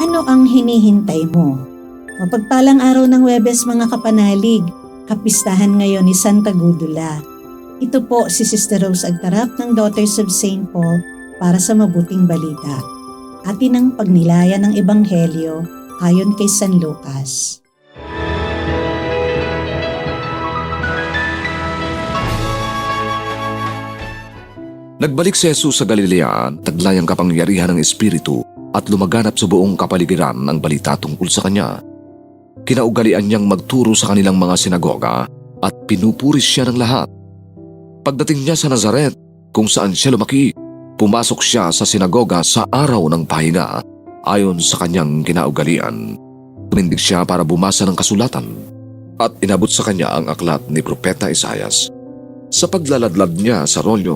Ano ang hinihintay mo? Mapagpalang araw ng Huwebes mga kapanalig, kapistahan ngayon ni Santa Gudula. Ito po si Sister Rose Agtarap ng Daughters of St. Paul para sa mabuting balita. Atin ang pagnilaya ng Ebanghelyo ayon kay San Lucas. Nagbalik si Jesus sa Galilea, taglay ang kapangyarihan ng Espiritu at lumaganap sa buong kapaligiran ang balita tungkol sa kanya. Kinaugalian niyang magturo sa kanilang mga sinagoga at pinupuris siya ng lahat. Pagdating niya sa Nazaret, kung saan siya lumaki, pumasok siya sa sinagoga sa araw ng pahinga ayon sa kanyang kinaugalian. Tumindig siya para bumasa ng kasulatan at inabot sa kanya ang aklat ni Propeta Isaias. Sa paglaladlad niya sa rolyo,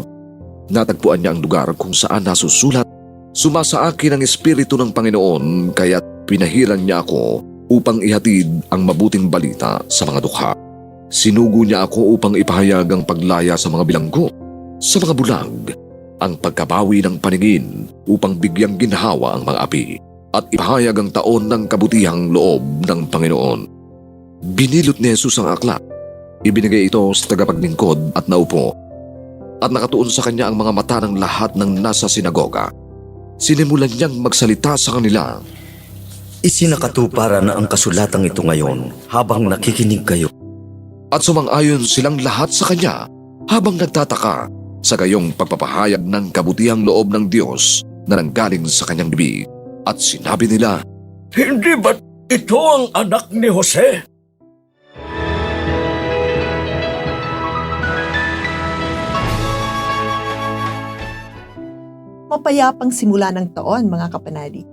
natagpuan niya ang lugar kung saan nasusulat, "Sumasa akin ang Espiritu ng Panginoon, kaya't pinahiran niya ako upang ihatid ang mabuting balita sa mga dukha. Sinugo niya ako upang ipahayag ang paglaya sa mga bilanggo, sa mga bulag, ang pagkabawi ng paningin upang bigyang ginhawa ang mga api, at ipahayag ang taon ng kabutihang loob ng Panginoon." Binilot ni Jesus ang aklat. Ibinigay ito sa tagapaglingkod at naupo. At nakatuon sa kanya ang mga mata ng lahat ng nasa sinagoga. Sinimulan niyang magsalita sa kanila. Isinakatuparan na ang kasulatang ito ngayon habang nakikinig kayo. At sumang-ayon silang lahat sa kanya habang nagtataka sa gayong pagpapahayag ng kabutihang loob ng Diyos na nanggaling sa kanyang bibig. At sinabi nila, Hindi ba't ito ang anak ni Jose? Mapayapang simula ng taon, mga kapanalig.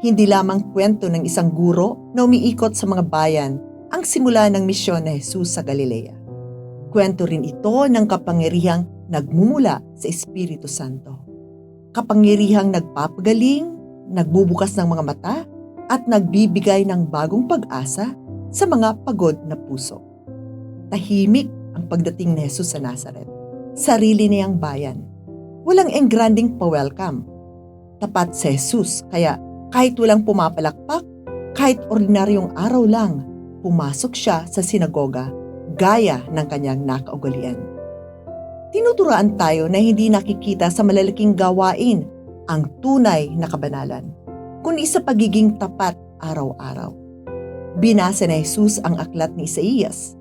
Hindi lamang kwento ng isang guro na umiikot sa mga bayan ang simula ng misyon ni Jesus sa Galilea. Kwento rin ito ng kapangyarihang nagmumula sa Espiritu Santo. Kapangyarihang nagpapagaling, nagbubukas ng mga mata, at nagbibigay ng bagong pag-asa sa mga pagod na puso. Tahimik ang pagdating ni Jesus sa Nazaret, sarili niyang bayan. Walang engranding pa-welcome. Tapat si Jesus, kaya kahit walang pumapalakpak, kahit ordinaryong araw lang, pumasok siya sa sinagoga gaya ng kanyang nakaugalian. Tinuturuan tayo na hindi nakikita sa malalaking gawain ang tunay na kabanalan, kundi sa pagiging tapat araw-araw. Binasa ni Jesus ang aklat ni Isaías.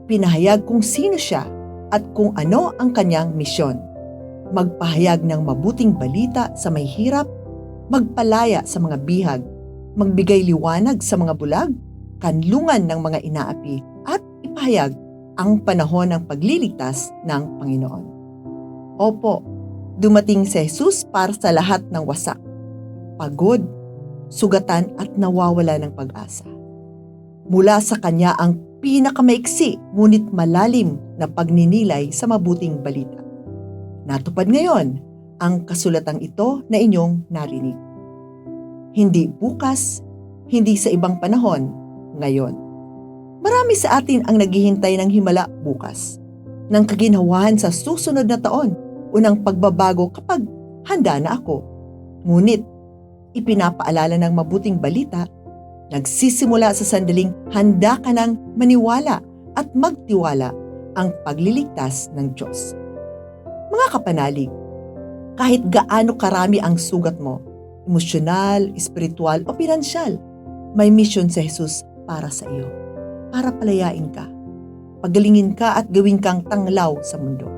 Pinahayag kung sino siya at kung ano ang kanyang misyon. Magpahayag ng mabuting balita sa may hirap, magpalaya sa mga bihag, magbigay liwanag sa mga bulag, kanlungan ng mga inaapi, at ipahayag ang panahon ng pagliligtas ng Panginoon. Opo, dumating si Jesus para sa lahat ng wasak, pagod, sugatan at nawawala ng pag-asa. Mula sa kanya ang pinakamaiksi ngunit malalim na pagninilay sa mabuting balita. Natupad ngayon ang kasulatang ito na inyong narinig. Hindi bukas, hindi sa ibang panahon, ngayon. Marami sa atin ang naghihintay ng himala bukas, ng kaginhawahan sa susunod na taon o ng pagbabago kapag handa na ako. Ngunit, ipinapaalala ng mabuting balita, nagsisimula sa sandaling handa ka ng maniwala at magtiwala ang pagliligtas ng Diyos. Mga kapanalig, kahit gaano karami ang sugat mo, emosyonal, espiritual o pinansyal, may misyon si Jesus para sa iyo, para palayain ka, pagalingin ka at gawin kang tanglaw sa mundo.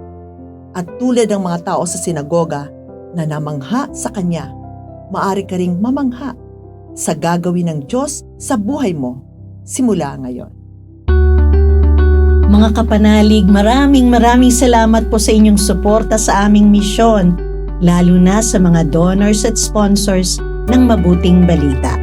At tulad ng mga tao sa sinagoga na namangha sa Kanya, maaari ka ring mamangha sa gagawin ng Diyos sa buhay mo simula ngayon. Mga kapanalig, maraming salamat po sa inyong suporta sa aming misyon, lalo na sa mga donors at sponsors ng mabuting balita.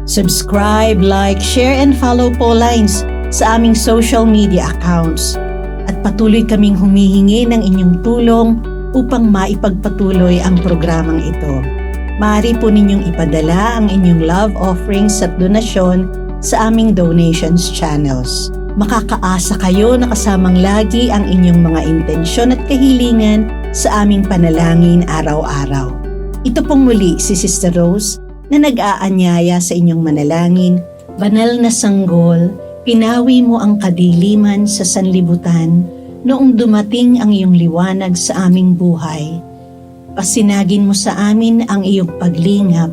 Subscribe, like, share, and follow po lines sa aming social media accounts. At patuloy kaming humihingi ng inyong tulong upang maipagpatuloy ang programang ito. Maaari po ninyong ipadala ang inyong love offerings at donasyon sa aming donations channels. Makakaasa kayo na kasamang lagi ang inyong mga intensyon at kahilingan sa aming panalangin araw-araw. Ito pong muli si Sister Rose na nag-aanyaya sa inyong manalangin. Banal na sanggol, pinawi mo ang kadiliman sa sanlibutan noong dumating ang iyong liwanag sa aming buhay. Pasinagin mo sa amin ang iyong paglingap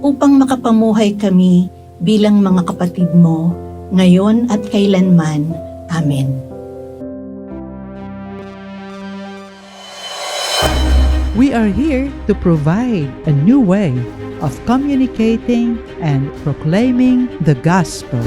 upang makapamuhay kami bilang mga kapatid mo, ngayon at kailanman. Amen. We are here to provide a new way of communicating and proclaiming the gospel.